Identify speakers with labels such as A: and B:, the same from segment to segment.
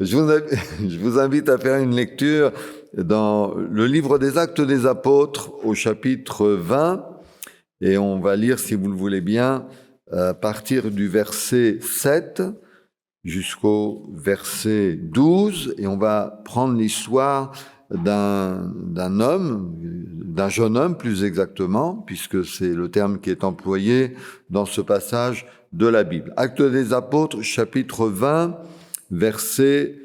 A: Je vous invite à faire une lecture dans le livre des Actes des Apôtres au chapitre 20 et on va lire, si vous le voulez bien, à partir du verset 7 jusqu'au verset 12 et on va prendre l'histoire d'un homme, d'un jeune homme plus exactement, puisque c'est le terme qui est employé dans ce passage de la Bible. Actes des Apôtres, chapitre 20, verset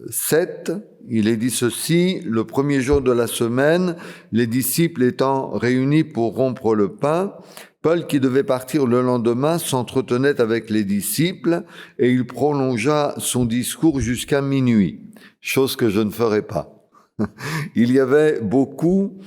A: 7, il est dit ceci: le premier jour de la semaine, les disciples étant réunis pour rompre le pain, Paul, qui devait partir le lendemain, s'entretenait avec les disciples et il prolongea son discours jusqu'à minuit, chose que je ne ferai pas. Il y avait beaucoup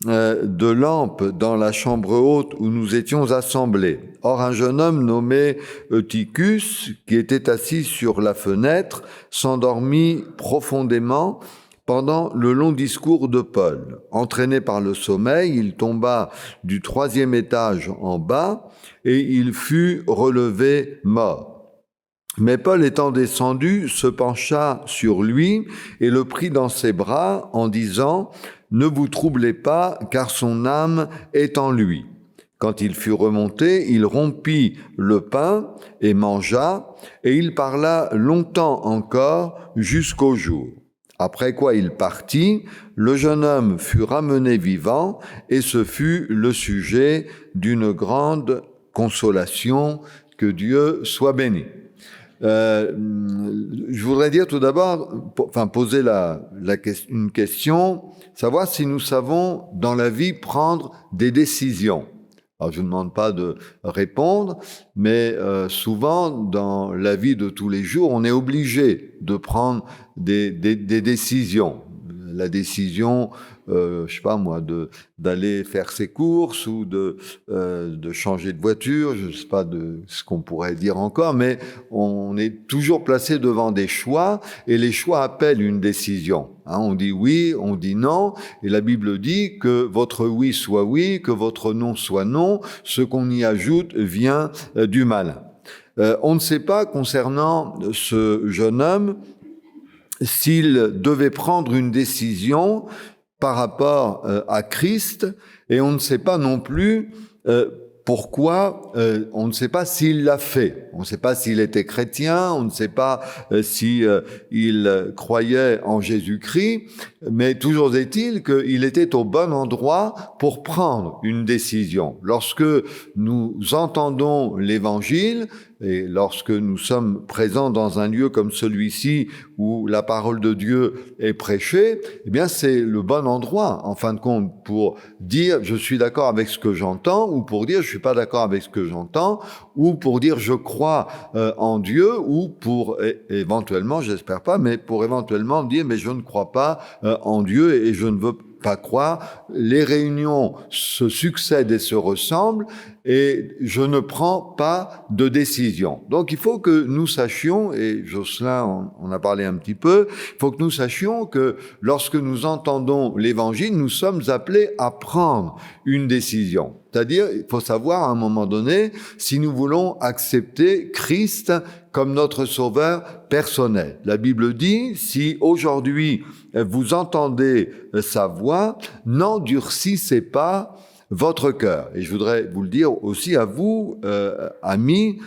A: de lampes dans la chambre haute où nous étions assemblés. Or, un jeune homme nommé Eutychus, qui était assis sur la fenêtre, s'endormit profondément pendant le long discours de Paul. Entraîné par le sommeil, il tomba du 3e étage en bas et il fut relevé mort. Mais Paul étant descendu, se pencha sur lui et le prit dans ses bras en disant « Ne vous troublez pas, car son âme est en lui ». Quand il fut remonté, il rompit le pain et mangea, et il parla longtemps encore jusqu'au jour. Après quoi il partit, le jeune homme fut ramené vivant, et ce fut le sujet d'une grande consolation. Que Dieu soit béni. Je voudrais dire tout d'abord, poser une question, savoir si nous savons dans la vie prendre des décisions. Alors je ne demande pas de répondre, mais souvent dans la vie de tous les jours, on est obligé de prendre des décisions. La décision, je sais pas moi, d'aller faire ses courses ou de changer de voiture, je sais pas de ce qu'on pourrait dire encore, mais on est toujours placé devant des choix et les choix appellent une décision. On dit oui, on dit non, et la Bible dit que votre oui soit oui, que votre non soit non, ce qu'on y ajoute vient du malin. On ne sait pas concernant ce jeune homme s'il devait prendre une décision par rapport à Christ, et on ne sait pas non plus pourquoi, on ne sait pas s'il l'a fait. On ne sait pas s'il était chrétien, on ne sait pas s'il croyait en Jésus-Christ, mais toujours est-il qu'il était au bon endroit pour prendre une décision. Lorsque nous entendons l'Évangile, et lorsque nous sommes présents dans un lieu comme celui-ci où la parole de Dieu est prêchée, eh bien c'est le bon endroit, en fin de compte, pour dire je suis d'accord avec ce que j'entends, ou pour dire je suis pas d'accord avec ce que j'entends, ou pour dire je crois en Dieu, ou pour éventuellement, j'espère pas, mais pour éventuellement dire mais je ne crois pas en Dieu et je ne veux pas croire. Les réunions se succèdent et se ressemblent et je ne prends pas de décision. Donc il faut que nous sachions, et Jocelyn en a parlé un petit peu, il faut que nous sachions que lorsque nous entendons l'Évangile, nous sommes appelés à prendre une décision. C'est-à-dire, il faut savoir à un moment donné si nous voulons accepter Christ comme notre sauveur personnel. La Bible dit, si aujourd'hui vous entendez sa voix, n'endurcissez pas votre cœur. Et je voudrais vous le dire aussi à vous, amis,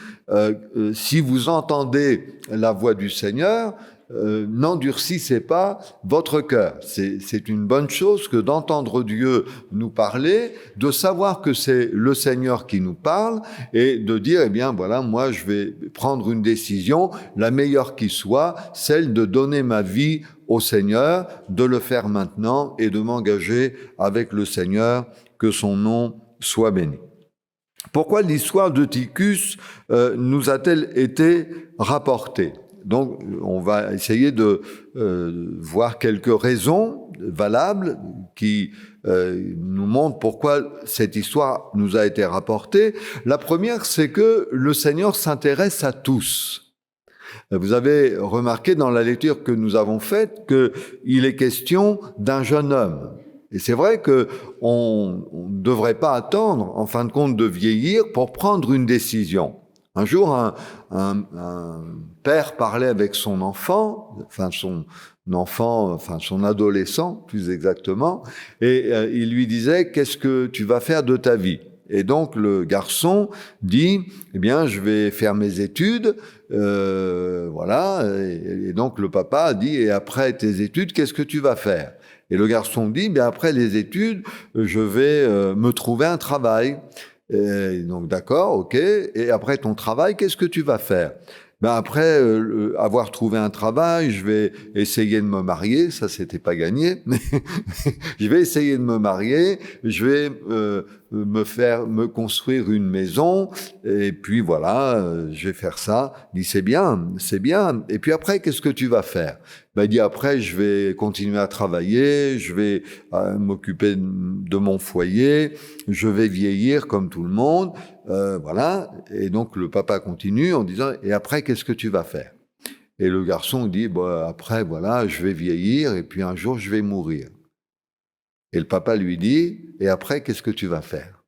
A: si vous entendez la voix du Seigneur, n'endurcissez pas votre cœur. C'est une bonne chose que d'entendre Dieu nous parler, de savoir que c'est le Seigneur qui nous parle et de dire, eh bien voilà, moi je vais prendre une décision, la meilleure qui soit, celle de donner ma vie au Seigneur, de le faire maintenant et de m'engager avec le Seigneur, que son nom soit béni. Pourquoi l'histoire d'Eutychus nous a-t-elle été rapportée ? Donc, on va essayer de voir quelques raisons valables qui nous montrent pourquoi cette histoire nous a été rapportée. La première, c'est que le Seigneur s'intéresse à tous. Vous avez remarqué dans la lecture que nous avons faite qu'il est question d'un jeune homme. Et c'est vrai qu'on ne devrait pas attendre, en fin de compte, de vieillir pour prendre une décision. Un jour, un père parlait avec son enfant, son adolescent, plus exactement, et il lui disait « Qu'est-ce que tu vas faire de ta vie ?» Et donc le garçon dit « Eh bien, je vais faire mes études, voilà. » Et donc le papa dit « Et après tes études, qu'est-ce que tu vas faire ?» Et le garçon dit « Bien après les études, je vais me trouver un travail. » Et donc d'accord, ok. Et après ton travail, qu'est-ce que tu vas faire? Ben après avoir trouvé un travail, je vais essayer de me marier. Ça, c'était pas gagné. Mais je vais essayer de me marier. Je vais me construire une maison. Et puis voilà, je vais faire ça. Il dit c'est bien, c'est bien. Et puis après, qu'est-ce que tu vas faire? Ben il dit après, je vais continuer à travailler. Je vais m'occuper de mon foyer. Je vais vieillir comme tout le monde. Voilà. Et donc le papa continue en disant et après qu'est-ce que tu vas faire? Et le garçon dit bah après voilà je vais vieillir et puis un jour je vais mourir. Et le papa lui dit et après qu'est-ce que tu vas faire?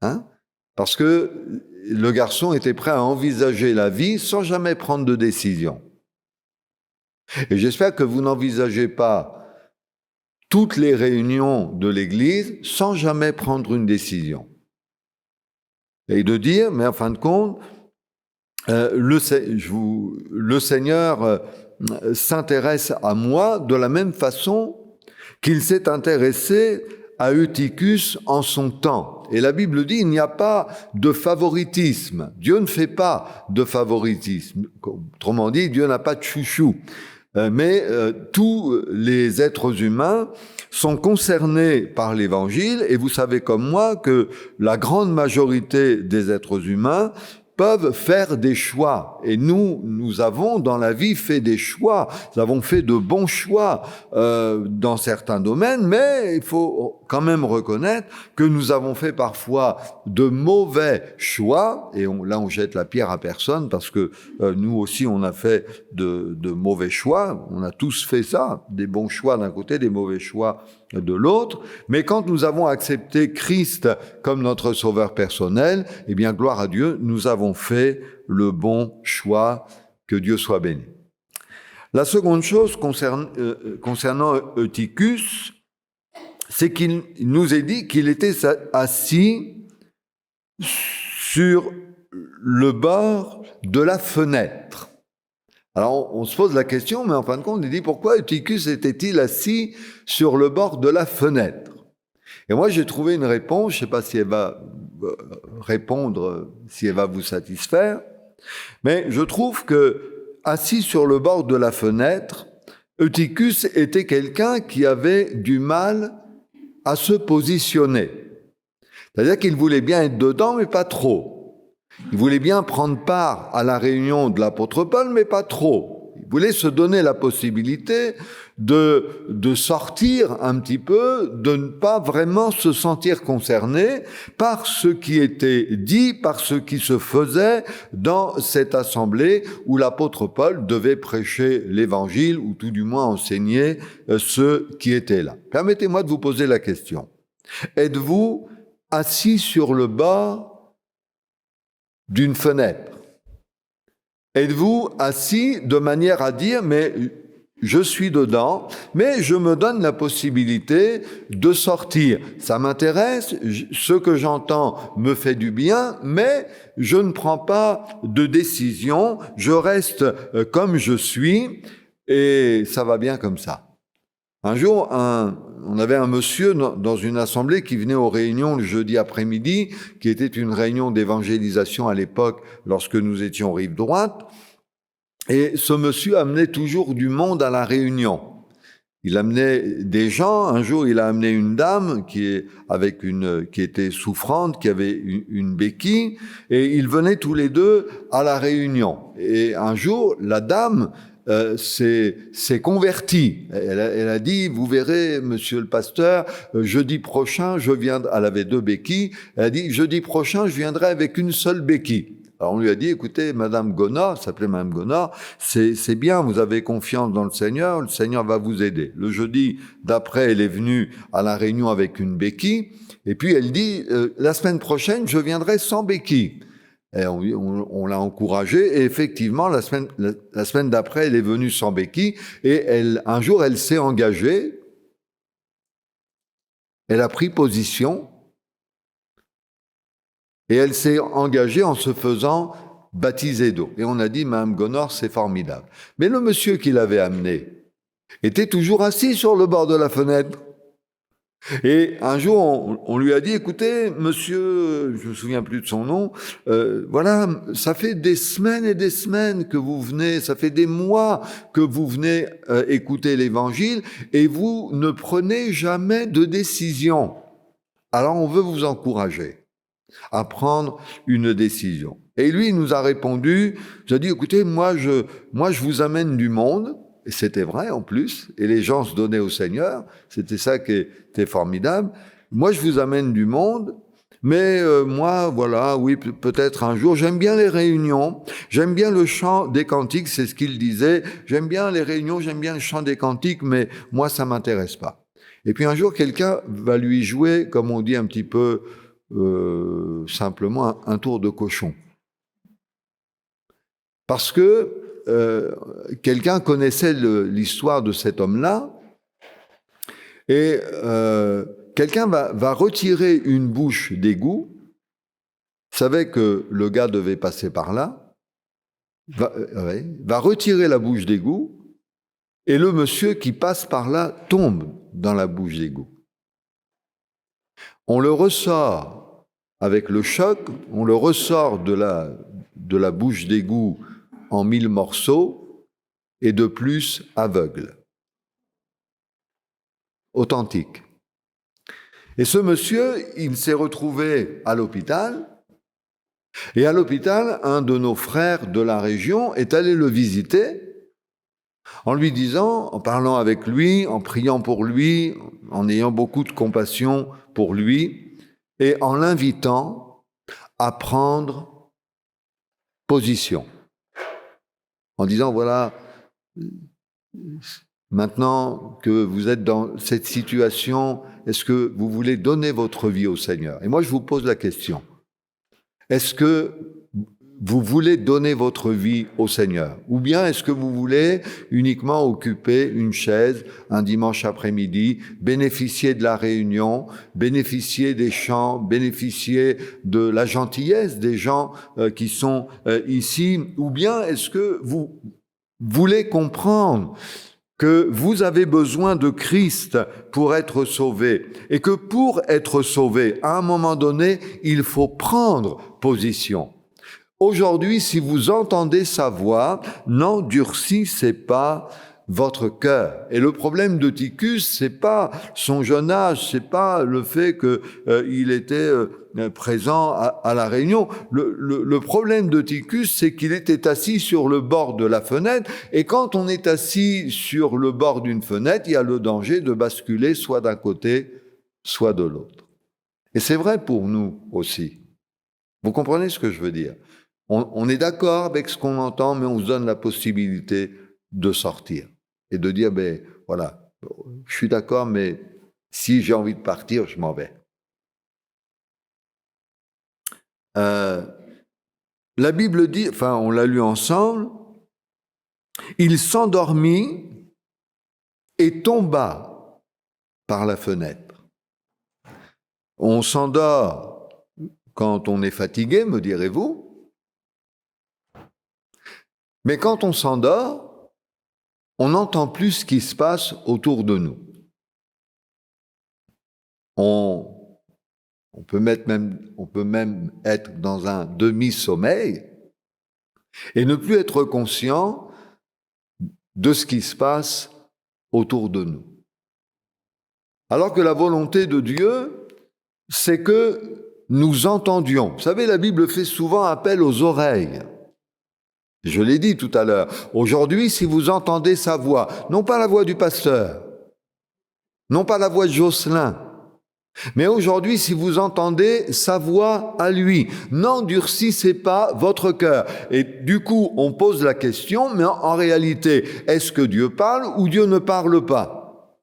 A: Hein? Parce que le garçon était prêt à envisager la vie sans jamais prendre de décision. Et j'espère que vous n'envisagez pas toutes les réunions de l'Église sans jamais prendre une décision. Et de dire, mais en fin de compte, le Seigneur s'intéresse à moi de la même façon qu'il s'est intéressé à Eutychus en son temps. Et la Bible dit, il n'y a pas de favoritisme. Dieu ne fait pas de favoritisme. Autrement dit, Dieu n'a pas de chouchou. Mais tous les êtres humains sont concernés par l'Évangile, et vous savez comme moi que la grande majorité des êtres humains peuvent faire des choix. Et nous avons dans la vie fait des choix. Nous avons fait de bons choix dans certains domaines, mais il faut quand même reconnaître que nous avons fait parfois de mauvais choix. Et là, on jette la pierre à personne parce que nous aussi, on a fait de mauvais choix. On a tous fait ça, des bons choix d'un côté, des mauvais choix de l'autre. Mais quand nous avons accepté Christ comme notre sauveur personnel, eh bien, gloire à Dieu, nous avons fait le bon choix. Que Dieu soit béni. La seconde chose concernant Eutychus, c'est qu'il nous est dit qu'il était assis sur le bord de la fenêtre. Alors, on se pose la question, mais en fin de compte, il dit pourquoi Eutychus était-il assis sur le bord de la fenêtre? Et moi, j'ai trouvé une réponse, je ne sais pas si elle va répondre, si elle va vous satisfaire, mais je trouve que, assis sur le bord de la fenêtre, Eutychus était quelqu'un qui avait du mal à se positionner. C'est-à-dire qu'il voulait bien être dedans, mais pas trop. Il voulait bien prendre part à la réunion de l'apôtre Paul, mais pas trop. Il voulait se donner la possibilité de sortir un petit peu, de ne pas vraiment se sentir concerné par ce qui était dit, par ce qui se faisait dans cette assemblée où l'apôtre Paul devait prêcher l'évangile, ou tout du moins enseigner ceux qui étaient là. Permettez-moi de vous poser la question. Êtes-vous assis sur le bord d'une fenêtre? Êtes-vous assis de manière à dire, mais je suis dedans, mais je me donne la possibilité de sortir. Ça m'intéresse, ce que j'entends me fait du bien, mais je ne prends pas de décision, je reste comme je suis, et ça va bien comme ça. Un jour, on avait un monsieur dans une assemblée qui venait aux réunions le jeudi après-midi, qui était une réunion d'évangélisation à l'époque lorsque nous étions rive droite. Et ce monsieur amenait toujours du monde à la réunion. Il amenait des gens. Un jour, il a amené une dame qui était souffrante, qui avait une béquille, et ils venaient tous les deux à la réunion. Et un jour, la dame s'est convertie. Elle a dit, vous verrez, monsieur le pasteur, jeudi prochain, je viendrai. Elle avait 2 béquilles. Elle a dit, jeudi prochain, je viendrai avec une seule béquille. Alors on lui a dit, écoutez, Madame Gonard, s'appelait Madame Gonard, c'est bien, vous avez confiance dans le Seigneur va vous aider. Le jeudi d'après, elle est venue à la réunion avec une béquille, et puis elle dit, la semaine prochaine, je viendrai sans béquille. Et on l'a encouragée. Et effectivement, la semaine d'après, elle est venue sans béquille. Et un jour, elle s'est engagée. Elle a pris position. Et elle s'est engagée en se faisant baptiser d'eau. Et on a dit, Mme Gonor, c'est formidable. Mais le monsieur qui l'avait amenée était toujours assis sur le bord de la fenêtre. Et un jour, on lui a dit, écoutez, monsieur, je ne me souviens plus de son nom, voilà, ça fait des semaines et des semaines que vous venez, ça fait des mois que vous venez écouter l'Évangile et vous ne prenez jamais de décision. Alors on veut vous encourager à prendre une décision. Et lui, il nous a répondu, il a dit, écoutez, moi je vous amène du monde. Et c'était vrai en plus, et les gens se donnaient au Seigneur, c'était ça qui était formidable. Moi, je vous amène du monde, mais moi, voilà, oui, peut-être un jour, j'aime bien les réunions, j'aime bien le chant des cantiques, c'est ce qu'il disait, j'aime bien les réunions, j'aime bien le chant des cantiques, mais moi, ça m'intéresse pas. Et puis un jour, quelqu'un va lui jouer, comme on dit un petit peu simplement, un tour de cochon. Parce que quelqu'un connaissait l'histoire de cet homme-là et quelqu'un va retirer une bouche d'égout, savait que le gars devait passer par là, va retirer la bouche d'égout et le monsieur qui passe par là tombe dans la bouche d'égout. On le ressort avec le choc, on le ressort de la bouche d'égout en 1000 morceaux, et de plus aveugle. Authentique. Et ce monsieur, il s'est retrouvé à l'hôpital, et à l'hôpital, un de nos frères de la région est allé le visiter, en lui disant, en parlant avec lui, en priant pour lui, en ayant beaucoup de compassion pour lui, et en l'invitant à prendre position. En disant, voilà, maintenant que vous êtes dans cette situation, est-ce que vous voulez donner votre vie au Seigneur? Et moi, je vous pose la question. Est-ce que vous voulez donner votre vie au Seigneur? Ou bien est-ce que vous voulez uniquement occuper une chaise un dimanche après-midi, bénéficier de la réunion, bénéficier des chants, bénéficier de la gentillesse des gens qui sont ici? Ou bien est-ce que vous voulez comprendre que vous avez besoin de Christ pour être sauvé et que pour être sauvé, à un moment donné, il faut prendre position? Aujourd'hui, si vous entendez sa voix, n'endurcissez pas votre cœur. Et le problème de Tychus, c'est pas son jeune âge, c'est pas le fait qu'il était présent à la réunion. Le problème de Tychus, c'est qu'il était assis sur le bord de la fenêtre, et quand on est assis sur le bord d'une fenêtre, il y a le danger de basculer soit d'un côté, soit de l'autre. Et c'est vrai pour nous aussi. Vous comprenez ce que je veux dire? On est d'accord avec ce qu'on entend, mais on se donne la possibilité de sortir et de dire, ben voilà, je suis d'accord, mais si j'ai envie de partir, je m'en vais. La Bible dit, enfin on l'a lu ensemble, il s'endormit et tomba par la fenêtre. On s'endort quand on est fatigué, me direz-vous. Mais quand on s'endort, on n'entend plus ce qui se passe autour de nous. On peut même être dans un demi-sommeil et ne plus être conscient de ce qui se passe autour de nous. Alors que la volonté de Dieu, c'est que nous entendions. Vous savez, la Bible fait souvent appel aux oreilles. Je l'ai dit tout à l'heure. Aujourd'hui, si vous entendez sa voix, non pas la voix du pasteur, non pas la voix de Jocelyn, mais aujourd'hui, si vous entendez sa voix à lui, n'endurcissez pas votre cœur. Et du coup, on pose la question, mais en réalité, est-ce que Dieu parle ou Dieu ne parle pas?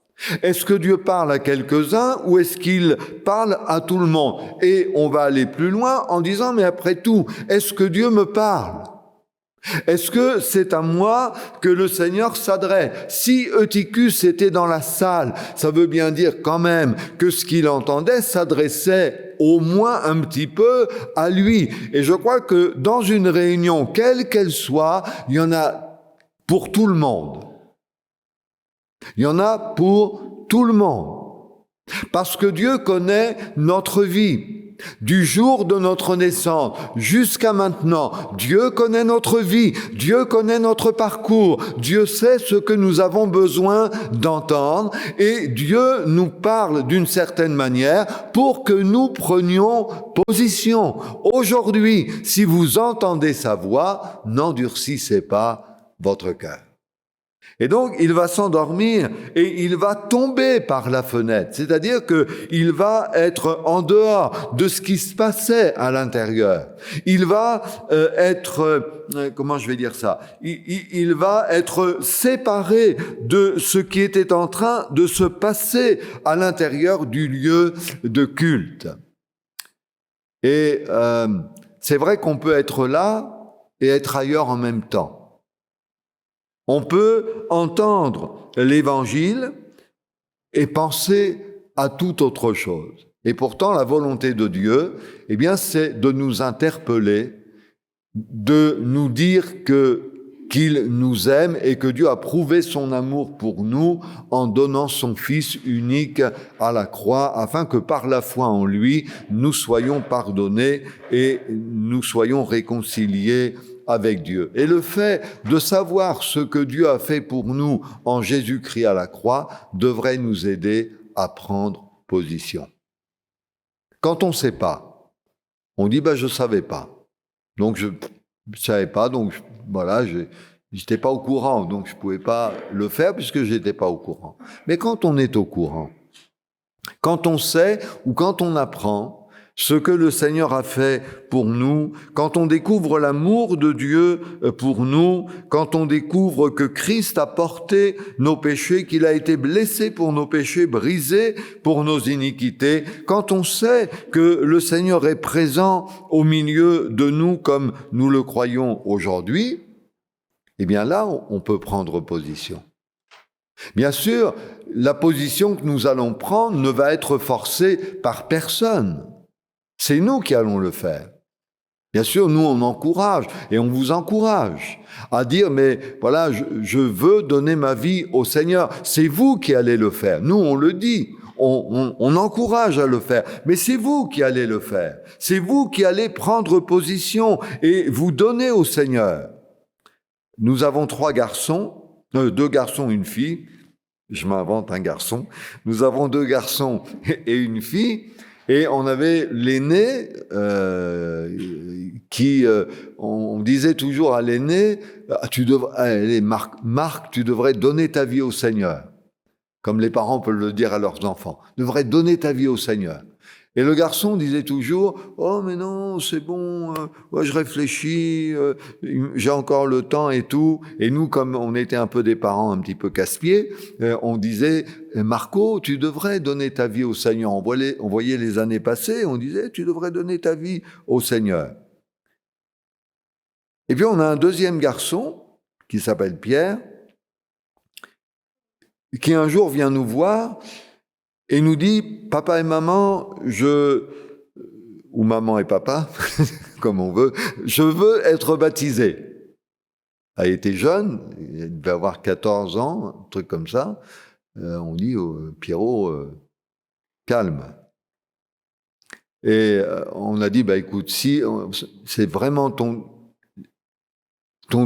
A: Est-ce que Dieu parle à quelques-uns ou est-ce qu'il parle à tout le monde? Et on va aller plus loin en disant, mais après tout, est-ce que Dieu me parle? Est-ce que c'est à moi que le Seigneur s'adresse? Si Eutychus était dans la salle, ça veut bien dire quand même que ce qu'il entendait s'adressait au moins un petit peu à lui. Et je crois que dans une réunion, quelle qu'elle soit, il y en a pour tout le monde. Il y en a pour tout le monde. Parce que Dieu connaît notre vie. Du jour de notre naissance jusqu'à maintenant, Dieu connaît notre vie, Dieu connaît notre parcours, Dieu sait ce que nous avons besoin d'entendre et Dieu nous parle d'une certaine manière pour que nous prenions position. Aujourd'hui, si vous entendez sa voix, n'endurcissez pas votre cœur. Et donc, il va s'endormir et il va tomber par la fenêtre. C'est-à-dire qu'il va être en dehors de ce qui se passait à l'intérieur. Il va comment je vais dire ça? Il va être séparé de ce qui était en train de se passer à l'intérieur du lieu de culte. Et c'est vrai qu'on peut être là et être ailleurs en même temps. On peut entendre l'Évangile et penser à toute autre chose. Et pourtant, la volonté de Dieu, eh bien, c'est de nous interpeller, de nous dire qu'il nous aime et que Dieu a prouvé son amour pour nous en donnant son Fils unique à la croix, afin que par la foi en lui, nous soyons pardonnés et nous soyons réconciliés avec Dieu. Et le fait de savoir ce que Dieu a fait pour nous en Jésus-Christ à la croix devrait nous aider à prendre position. Quand on ne sait pas, on dit je savais pas. Donc je savais pas, donc voilà, j'étais pas au courant, donc je pouvais pas le faire puisque j'étais pas au courant. Mais quand on est au courant, quand on sait ou quand on apprend ce que le Seigneur a fait pour nous, quand on découvre l'amour de Dieu pour nous, quand on découvre que Christ a porté nos péchés, qu'il a été blessé pour nos péchés, brisé pour nos iniquités, quand on sait que le Seigneur est présent au milieu de nous comme nous le croyons aujourd'hui, eh bien là, on peut prendre position. Bien sûr, la position que nous allons prendre ne va être forcée par personne. C'est nous qui allons le faire. Bien sûr, nous, on encourage et on vous encourage à dire, mais voilà, je veux donner ma vie au Seigneur. C'est vous qui allez le faire. Nous, on le dit, on encourage à le faire, mais c'est vous qui allez le faire. C'est vous qui allez prendre position et vous donner au Seigneur. Nous avons 2 garçons, une fille. Je m'invente un garçon. Nous avons 2 garçons et une fille. Et on avait l'aîné qui, on disait toujours à l'aîné, allez, Marc, tu devrais donner ta vie au Seigneur. Comme les parents peuvent le dire à leurs enfants. Tu devrais donner ta vie au Seigneur. Et le garçon disait toujours, oh mais non, c'est bon, je réfléchis, j'ai encore le temps et tout. Et nous, comme on était un peu des parents un petit peu casse-pieds, on disait, Marco, tu devrais donner ta vie au Seigneur. On voyait les années passées, on disait, tu devrais donner ta vie au Seigneur. Et puis on a un deuxième garçon qui s'appelle Pierre, qui un jour vient nous voir et nous dit, papa et maman, ou maman et papa, comme on veut, je veux être baptisé. Il était jeune, il devait avoir 14 ans, un truc comme ça. On dit, Pierrot, calme. Et on a dit, écoute, si c'est vraiment ton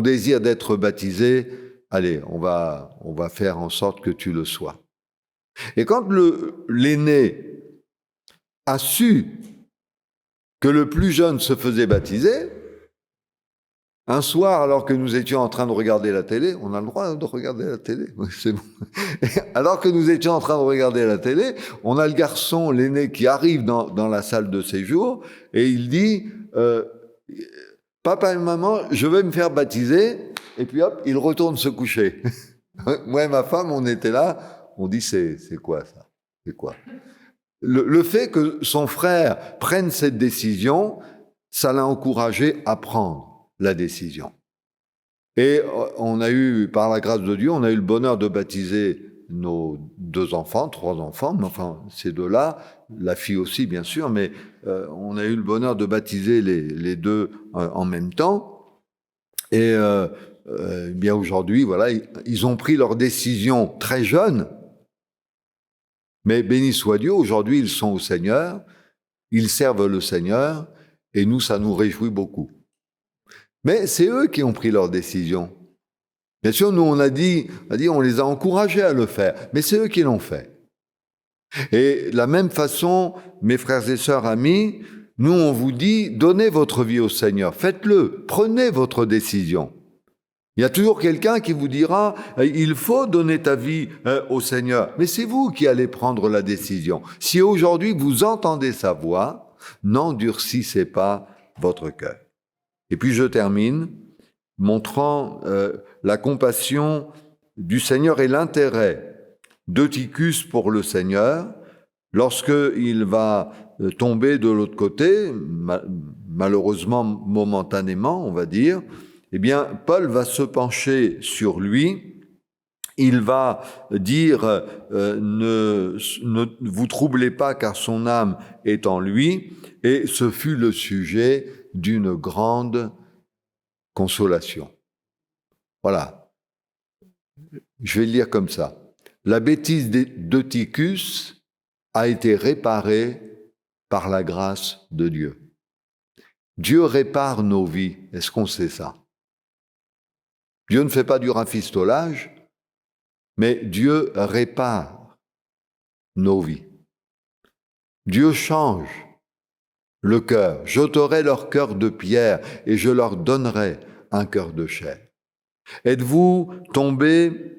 A: désir d'être baptisé, allez, on va faire en sorte que tu le sois. Et quand l'aîné a su que le plus jeune se faisait baptiser, un soir, alors que nous étions en train de regarder la télé, on a le droit de regarder la télé, oui, c'est bon. Alors que nous étions en train de regarder la télé, on a le garçon, l'aîné, qui arrive dans la salle de séjour et il dit papa et maman, je vais me faire baptiser, et puis hop, il retourne se coucher. Moi et ma femme, on était là. on dit c'est quoi ça? C'est quoi? Le fait que son frère prenne cette décision, ça l'a encouragé à prendre la décision. Et on a eu, par la grâce de Dieu, on a eu le bonheur de baptiser nos 2 enfants, 3 enfants, mais enfin ces 2-là, la fille aussi bien sûr, mais on a eu le bonheur de baptiser les 2 en même temps. Et bien aujourd'hui, voilà, ils ont pris leur décision très jeunes, mais béni soit Dieu, aujourd'hui ils sont au Seigneur, ils servent le Seigneur, et nous, ça nous réjouit beaucoup. Mais c'est eux qui ont pris leur décision. Bien sûr, nous, on les a encouragés à le faire, mais c'est eux qui l'ont fait. Et de la même façon, mes frères et sœurs amis, nous, on vous dit, donnez votre vie au Seigneur, faites-le, prenez votre décision. Il y a toujours quelqu'un qui vous dira, il faut donner ta vie au Seigneur, mais c'est vous qui allez prendre la décision. Si aujourd'hui vous entendez sa voix, n'endurcissez pas votre cœur. Et puis je termine montrant la compassion du Seigneur et l'intérêt d'Eutychus pour le Seigneur lorsqu'il va tomber de l'autre côté, malheureusement momentanément, on va dire. Eh bien, Paul va se pencher sur lui, il va dire ne vous troublez pas car son âme est en lui, et ce fut le sujet d'une grande consolation. Voilà. Je vais le lire comme ça. La bêtise d'Eutychus a été réparée par la grâce de Dieu. Dieu répare nos vies. Est-ce qu'on sait ça? Dieu ne fait pas du rafistolage, mais Dieu répare nos vies. Dieu change le cœur. J'ôterai leur cœur de pierre et je leur donnerai un cœur de chair. Êtes-vous tombé?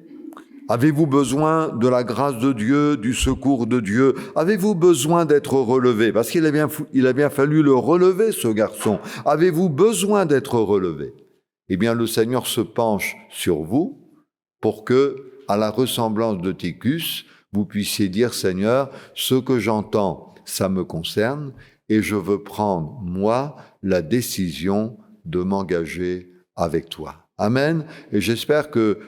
A: Avez-vous besoin de la grâce de Dieu, du secours de Dieu? Avez-vous besoin d'être relevé? Parce qu'il a bien fallu le relever, ce garçon. Avez-vous besoin d'être relevé? Eh bien, le Seigneur se penche sur vous pour que, à la ressemblance d'Eutychus, vous puissiez dire, Seigneur, ce que j'entends, ça me concerne, et je veux prendre, moi, la décision de m'engager avec toi. Amen. Et j'espère que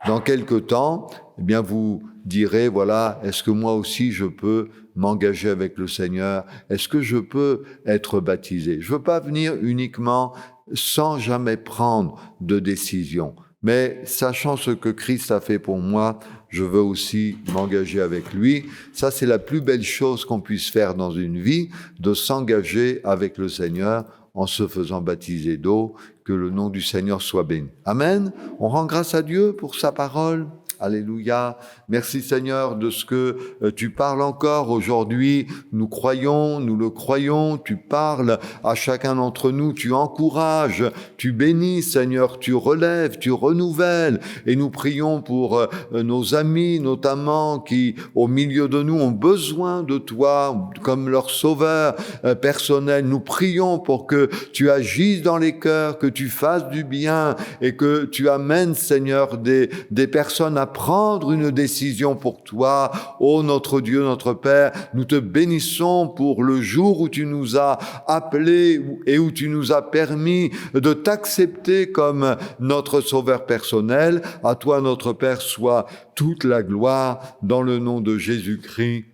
A: dans quelque temps, eh bien, vous direz, voilà, est-ce que moi aussi je peux m'engager avec le Seigneur? Est-ce que je peux être baptisé? Je ne veux pas venir uniquement sans jamais prendre de décision. Mais sachant ce que Christ a fait pour moi, je veux aussi m'engager avec lui. Ça, c'est la plus belle chose qu'on puisse faire dans une vie, de s'engager avec le Seigneur en se faisant baptiser d'eau. Que le nom du Seigneur soit béni. Amen. On rend grâce à Dieu pour sa parole. Alléluia. Merci Seigneur de ce que tu parles encore aujourd'hui. Nous croyons, nous le croyons. Tu parles à chacun d'entre nous. Tu encourages, tu bénis Seigneur. Tu relèves, tu renouvelles. Et nous prions pour nos amis notamment qui au milieu de nous ont besoin de toi comme leur sauveur personnel. Nous prions pour que tu agisses dans les cœurs, que tu fasses du bien et que tu amènes Seigneur des personnes à prendre une décision pour toi. Ô notre Dieu, notre Père, nous te bénissons pour le jour où tu nous as appelés et où tu nous as permis de t'accepter comme notre sauveur personnel. À toi, notre Père, soit toute la gloire dans le nom de Jésus-Christ,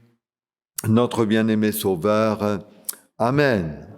A: notre bien-aimé Sauveur. Amen.